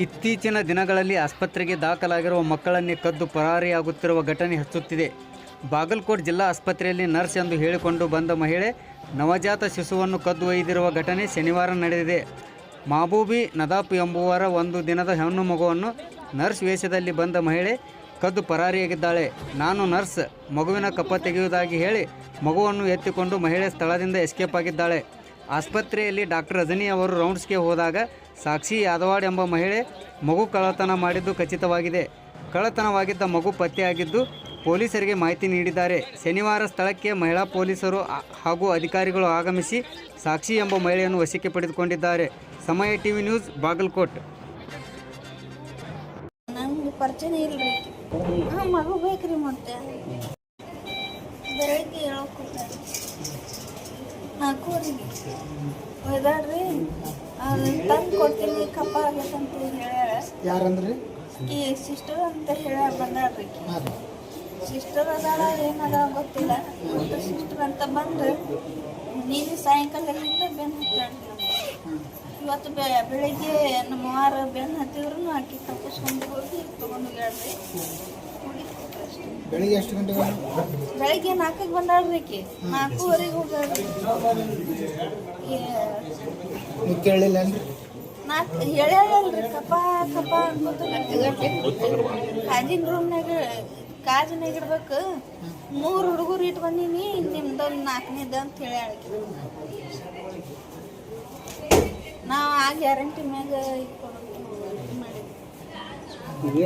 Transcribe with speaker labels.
Speaker 1: ಇತ್ತೀಚಿನ ದಿನಗಳಲ್ಲಿ ಆಸ್ಪತ್ರೆಗೆ ದಾಖಲಾಗಿರುವ ಮಕ್ಕಳನ್ನೇ ಕದ್ದು ಪರಾರಿಯಾಗುತ್ತಿರುವ ಘಟನೆ ಹೆಚ್ಚುತ್ತಿದೆ. ಬಾಗಲಕೋಟೆ ಜಿಲ್ಲಾ ಆಸ್ಪತ್ರೆಯಲ್ಲಿ ನರ್ಸ್ ಎಂದು ಹೇಳಿಕೊಂಡು ಬಂದ ಮಹಿಳೆ ನವಜಾತ ಶಿಶುವನ್ನು ಕದ್ದು ಒಯ್ದಿರುವ ಘಟನೆ ಶನಿವಾರ ನಡೆದಿದೆ. ಮಹಬೂಬಿ ನದಾಫ್ ಎಂಬುವರ ಒಂದು ದಿನದ ಹೆಣ್ಣು ಮಗುವನ್ನು ನರ್ಸ್ ವೇಷದಲ್ಲಿ ಬಂದ ಮಹಿಳೆ ಕದ್ದು ಪರಾರಿಯಾಗಿದ್ದಾಳೆ. ನಾನು ನರ್ಸ್, ಮಗುವಿನ ಕಪ್ಪ ತೆಗೆಯುವುದಾಗಿ ಹೇಳಿ ಮಗುವನ್ನು ಎತ್ತಿಕೊಂಡು ಮಹಿಳೆ ಸ್ಥಳದಿಂದ ಎಸ್ಕೇಪ್ ಆಗಿದ್ದಾಳೆ. ಆಸ್ಪತ್ರೆಯಲ್ಲಿ ಡಾಕ್ಟರ್ ರಜನಿ ಅವರು ರೌಂಡ್ಸ್ಗೆ ಹೋದಾಗ ಸಾಕ್ಷಿ ಯಾದವಾಡ್ ಎಂಬ ಮಹಿಳೆ ಮಗು ಕಳ್ಳತನ ಮಾಡಿದ್ದು ಖಚಿತವಾಗಿದೆ. ಕಳ್ಳತನವಾಗಿದ್ದ ಮಗು ಪತ್ತೆಯಾಗಿದ್ದು ಪೊಲೀಸರಿಗೆ ಮಾಹಿತಿ ನೀಡಿದ್ದಾರೆ. ಶನಿವಾರ ಸ್ಥಳಕ್ಕೆ ಮಹಿಳಾ ಪೊಲೀಸರು ಹಾಗೂ ಅಧಿಕಾರಿಗಳು ಆಗಮಿಸಿ ಸಾಕ್ಷಿ ಎಂಬ ಮಹಿಳೆಯನ್ನು ವಶಕ್ಕೆ ಪಡೆದುಕೊಂಡಿದ್ದಾರೆ. ಸಮಯ ಟಿವಿ ನ್ಯೂಸ್, ಬಾಗಲಕೋಟೆ.
Speaker 2: ನಂಗೆ ಪರಿಚಯ ಇಲ್ರಿ. ಮಗು ಬೇಕ್ರಿ. ಮತ್ತೆ ಬೆಳಗ್ಗೆ ಹೇಳೋಕ್ಕೋತಾರೆ 4:00 ಒಯ್ದಾಡ್ರಿ. ತಂದು ಕೊಡ್ತೀನಿ, ಕಪ್ಪ ಆಗತ್ತಂತ ಹೇಳ್ಯಾರ.
Speaker 3: ಯಾರಂದ್ರಿ?
Speaker 2: ಈ ಸಿಸ್ಟರ್ ಅಂತ ಹೇಳ್ಯಾರ, ಬಂದಾಡ್ರಿ. ಸಿಸ್ಟರ್ ಅದಾಳ ಏನದ ಗೊತ್ತಿಲ್ಲ, ಮತ್ತು ಸಿಸ್ಟರ್ ಅಂತ ಬಂದ್ರೆ ನೀನು ಸಾಯಂಕಾಲದಿಂದ ಬೆನ್ನು ಹತ್ತಾಡ್ರಿ. ಇವತ್ತು ಬೆಳಿಗ್ಗೆ ನಮ್ಮ ವಾರ ಬೆನ್ನು ಹತ್ತಿದ್ರು ಆಕಿ ತಪ್ಪಿಸ್ಕೊಂಡು ಹೋಗಿ ತೊಗೊಂಡು ಹೋಗ್ಯಾಡ್ರಿ.
Speaker 3: ಬೆಳಿಗ್ಗೆ ಎಷ್ಟು ಗಂಟೆಗೆ?
Speaker 2: ಬೆಳಿಗ್ಗೆ 4ಕ್ಕೆ ಬಂದಾಳ್ರಿ. ಆಕಿ 4:15 ಹೋಗ್ಯಾಡ್ರಿ.
Speaker 3: ಕೇಳಿಲ್ಲ
Speaker 2: ಹೇಳ್ಯಾಳಲ್ರಿ, ಕಪ್ಪ ಕಪ್ಪ ಅನ್ಕೋತ ಕಾಜಿನ ರೂಮ್ನಾಗ ಕಾಜಿನಾಗ ಇಡ್ಬೇಕು. 3 ಹುಡುಗರು ಇಟ್ಟು ಬಂದೀನಿ, ನಿಮ್ದೊಂದು 4ನೇದ ಅಂತ ಹೇಳ್ಯಾಳ. ನಾವು ಆ ಗ್ಯಾರಂಟಿ ಮ್ಯಾಗ ಇದು ಮಾಡಿದ್ವಿ.